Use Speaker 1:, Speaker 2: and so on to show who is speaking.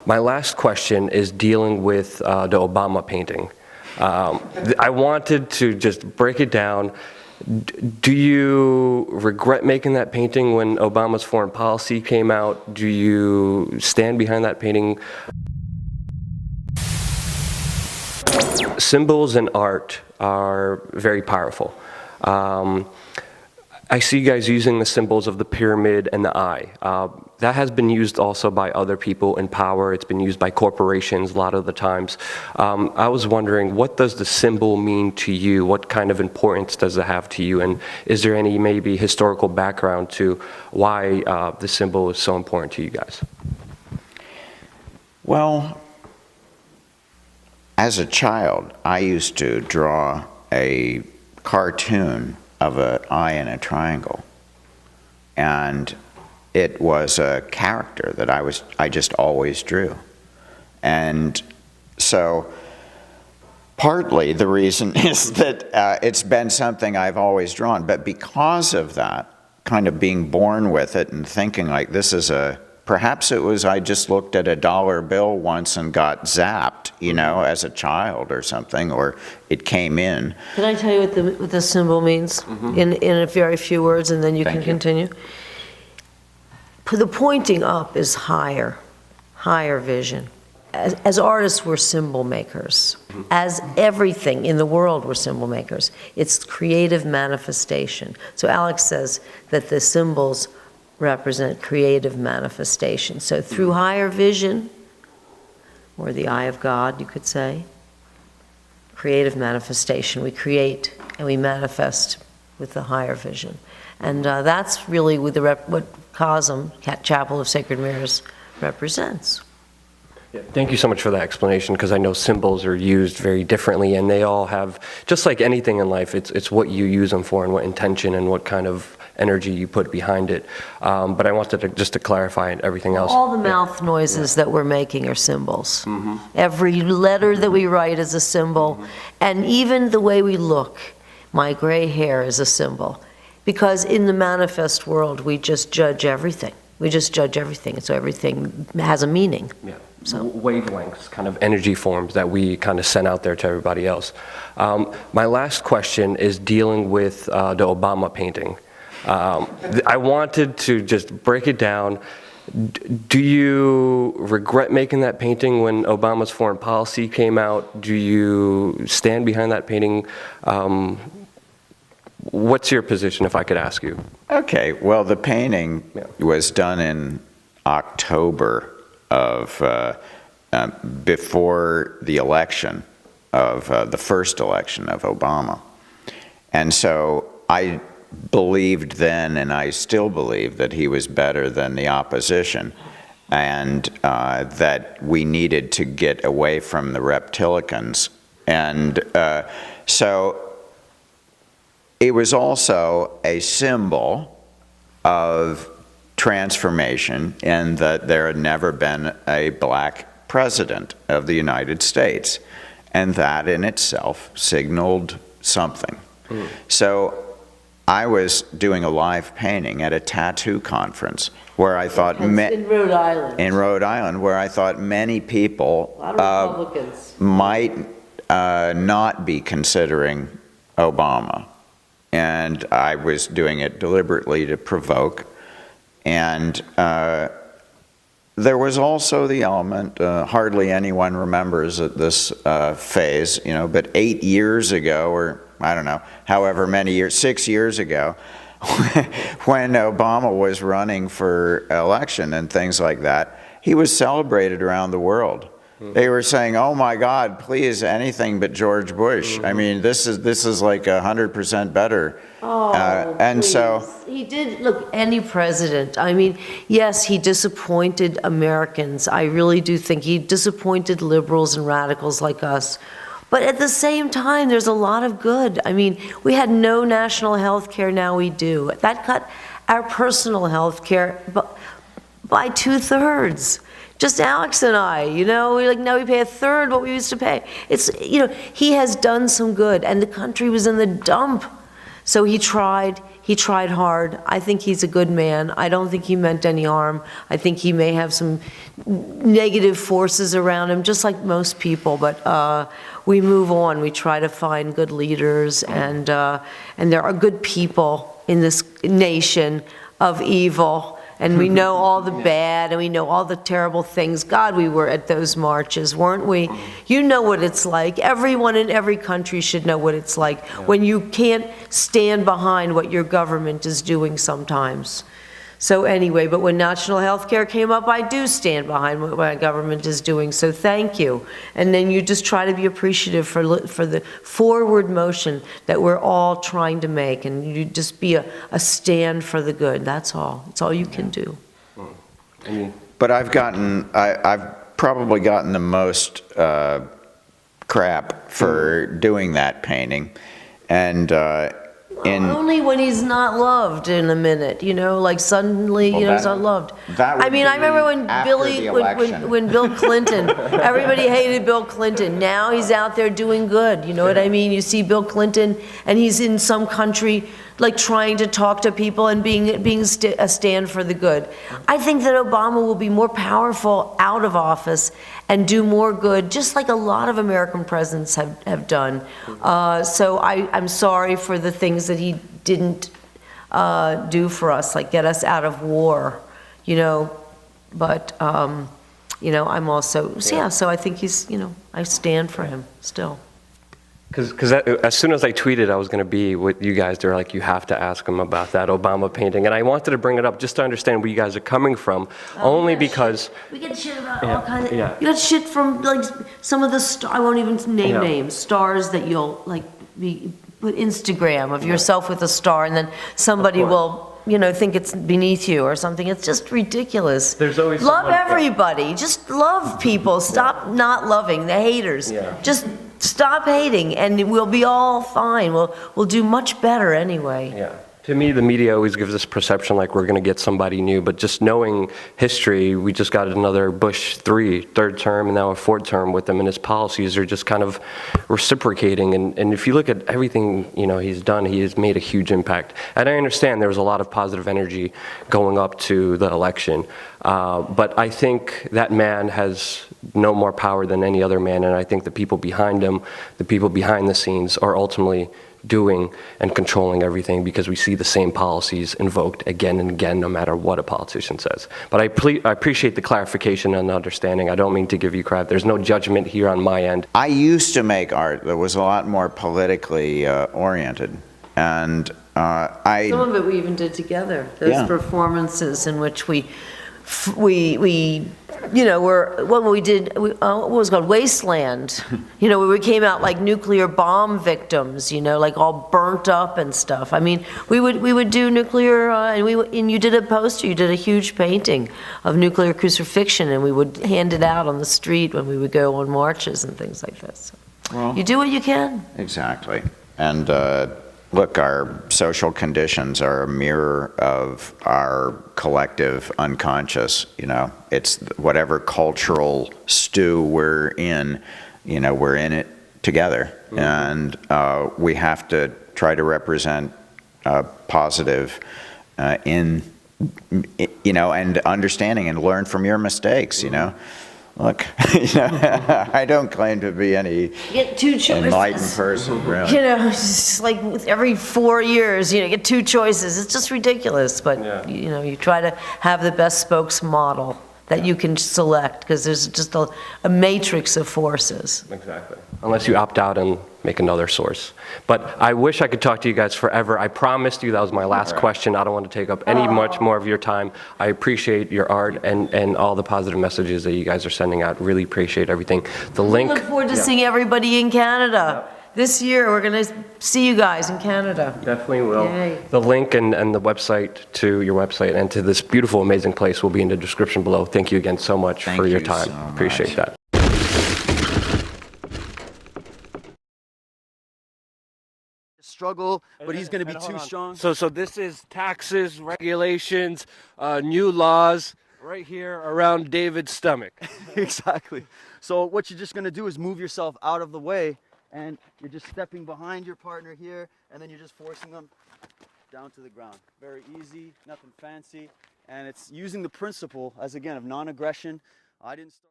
Speaker 1: My last question is dealing with the Obama painting. I wanted to just break it down. Do you regret making that painting when Obama's foreign policy came out? Do you stand behind that painting? Symbols and art are very powerful. I see you guys using the symbols of the pyramid and the eye. That has been used also by other people in power. It's been used by corporations a lot of the times. I was wondering, what does the symbol mean to you? What kind of importance does it have to you? And is there any maybe historical background to why the symbol is so important to you guys?
Speaker 2: Well, as a child, I used to draw a cartoon of an eye and a triangle, and it was a character that I just always drew. And so partly the reason is that it's been something I've always drawn, but because of that, kind of being born with it and thinking like this is perhaps it was I just looked at a dollar bill once and got zapped, you know, as a child or something, or it came in.
Speaker 3: Can I tell you what the symbol means in a very few words, and then you can continue? The pointing up is higher vision. As artists, we're symbol makers. As everything in the world, we're symbol makers. It's creative manifestation. So Alex says that the symbols represent creative manifestation. So through higher vision, or the eye of God, you could say, creative manifestation. We create and we manifest with the higher vision. And that's really what COSM, Chapel of Sacred Mirrors, represents.
Speaker 1: Yeah, thank you so much for that explanation, because I know symbols are used very differently, and they all have, just like anything in life, it's what you use them for and what intention and what kind of energy you put behind it. But I wanted to clarify everything else.
Speaker 3: All the mouth noises that we're making are symbols. Every letter that we write is a symbol. And even the way we look, my gray hair is a symbol. Because in the manifest world, we just judge everything. We just judge everything, so everything has a meaning. Yeah. So
Speaker 1: wavelengths, kind of energy forms that we kind of send out there to everybody else. My last question is dealing with the Obama painting. I wanted to just break it down. Do you regret making that painting when Obama's foreign policy came out? Do you stand behind that painting? What's your position, if I could ask you?
Speaker 2: Okay, well, the painting was done in October of before the election of the first election of Obama. And so I believed then, and I still believe, that he was better than the opposition, and that we needed to get away from the reptilicans. And so it was also a symbol of transformation in that there had never been a black president of the United States, and that in itself signaled something. So I was doing a live painting at a tattoo conference where I thought
Speaker 3: in Rhode Island.
Speaker 2: In Rhode Island, where I thought many people
Speaker 3: a lot of Republicans
Speaker 2: might not be considering Obama, and I was doing it deliberately to provoke. And there was also the element, hardly anyone remembers at this phase, you know, but 8 years ago, or I don't know, however many years, 6 years ago, when Obama was running for election and things like that, he was celebrated around the world. They were saying, "Oh my God, please, anything but George Bush." I mean, this is like 100% better.
Speaker 3: Oh,
Speaker 2: and
Speaker 3: please.
Speaker 2: so
Speaker 3: he did. Look, any president. I mean, yes, he disappointed Americans. I really do think he disappointed liberals and radicals like us. But at the same time, there's a lot of good. I mean, we had no national health care, now we do. That cut our personal health care by 2/3. Just Alex and I, you know, now we pay 1/3 what we used to pay. It's, you know, he has done some good, and the country was in the dump. So he tried, He tried hard. I think he's a good man. I don't think he meant any harm. I think he may have some negative forces around him, just like most people, but we move on. We try to find good leaders, and there are good people in this nation of evil. And we know all the bad, and we know all the terrible things. God, we were at those marches, weren't we? You know what it's like. Everyone in every country should know what it's like when you can't stand behind what your government is doing sometimes. So anyway, but when national health care came up, I do stand behind what my government is doing, so thank you. And then you just try to be appreciative for the forward motion that we're all trying to make, and you just be a stand for the good, that's all. That's all you can do.
Speaker 2: But I've probably gotten the most crap for doing that painting, and
Speaker 3: only when he's not loved in a minute, like suddenly, he's not loved. I mean, I remember when Bill Clinton, everybody hated Bill Clinton. Now he's out there doing good, you know what I mean? You see Bill Clinton, and he's in some country, like trying to talk to people and being a stand for the good. I think that Obama will be more powerful out of office and do more good, just like a lot of American presidents have done. So I'm sorry for the things that he didn't do for us, like get us out of war, but, I'm also, so I think he's, I stand for him still.
Speaker 1: Because as soon as I tweeted I was going to be with you guys, they're like, you have to ask him about that Obama painting. And I wanted to bring it up just to understand where you guys are coming from, only because...
Speaker 3: We get shit about all kinds of... You get shit from, like, some of the I won't even name names, stars that you'll, like, put Instagram of yourself with a star, and then somebody will... think it's beneath you or something. It's just ridiculous.
Speaker 1: There's always
Speaker 3: love everybody. Just love people. Stop not loving the haters. Just stop hating, and we'll be all fine. We'll do much better anyway.
Speaker 1: Yeah. To me, the media always gives this perception like we're going to get somebody new, but just knowing history, we just got another Bush third term, and now a fourth term with him, and his policies are just kind of reciprocating. And if you look at everything he's done, he has made a huge impact. And I understand there was a lot of positive energy going up to the election, but I think that man has no more power than any other man, and I think the people behind him, the people behind the scenes, are ultimately doing and controlling everything, because we see the same policies invoked again and again, no matter what a politician says. But I appreciate the clarification and understanding. I don't mean to give you crap. There's no judgment here on my end.
Speaker 2: I used to make art that was a lot more politically oriented, and
Speaker 3: some of it we even did together. Those performances in which we what was it called, Wasteland, where we came out like nuclear bomb victims, like all burnt up and stuff. I mean, we would do nuclear, and you did a poster, you did a huge painting of nuclear crucifixion, and we would hand it out on the street when we would go on marches and things like this. So you do what you can.
Speaker 2: Exactly. And look, our social conditions are a mirror of our collective unconscious. It's whatever cultural stew we're in, we're in it together. And we have to try to represent positive and understanding, and learn from your mistakes, Look, I don't claim to be any enlightened person, really.
Speaker 3: It's like every 4 years, you get two choices. It's just ridiculous. But, you try to have the best spokesmodel that you can select, because there's just a matrix of forces.
Speaker 1: Exactly. Unless you opt out and make another source. But I wish I could talk to you guys forever. I promised you that was my last question. I don't want to take up much more of your time. I appreciate your art and all the positive messages that you guys are sending out. Really appreciate everything. The link.
Speaker 3: I look forward to seeing everybody in Canada. This year, we're going to see you guys in Canada.
Speaker 1: Definitely will.
Speaker 3: Yay.
Speaker 1: The link and the website to your website and to this beautiful, amazing place will be in the description below. Thank you again so much for your time. Appreciate that.
Speaker 4: Struggle, but he's going to be too strong.
Speaker 1: So this is taxes, regulations, new laws right here around David's stomach.
Speaker 4: Exactly. So what you're just going to do is move yourself out of the way, and you're just stepping behind your partner here, and then you're just forcing them down to the ground. Very easy, nothing fancy, and it's using the principle, as again, of non-aggression. I didn't start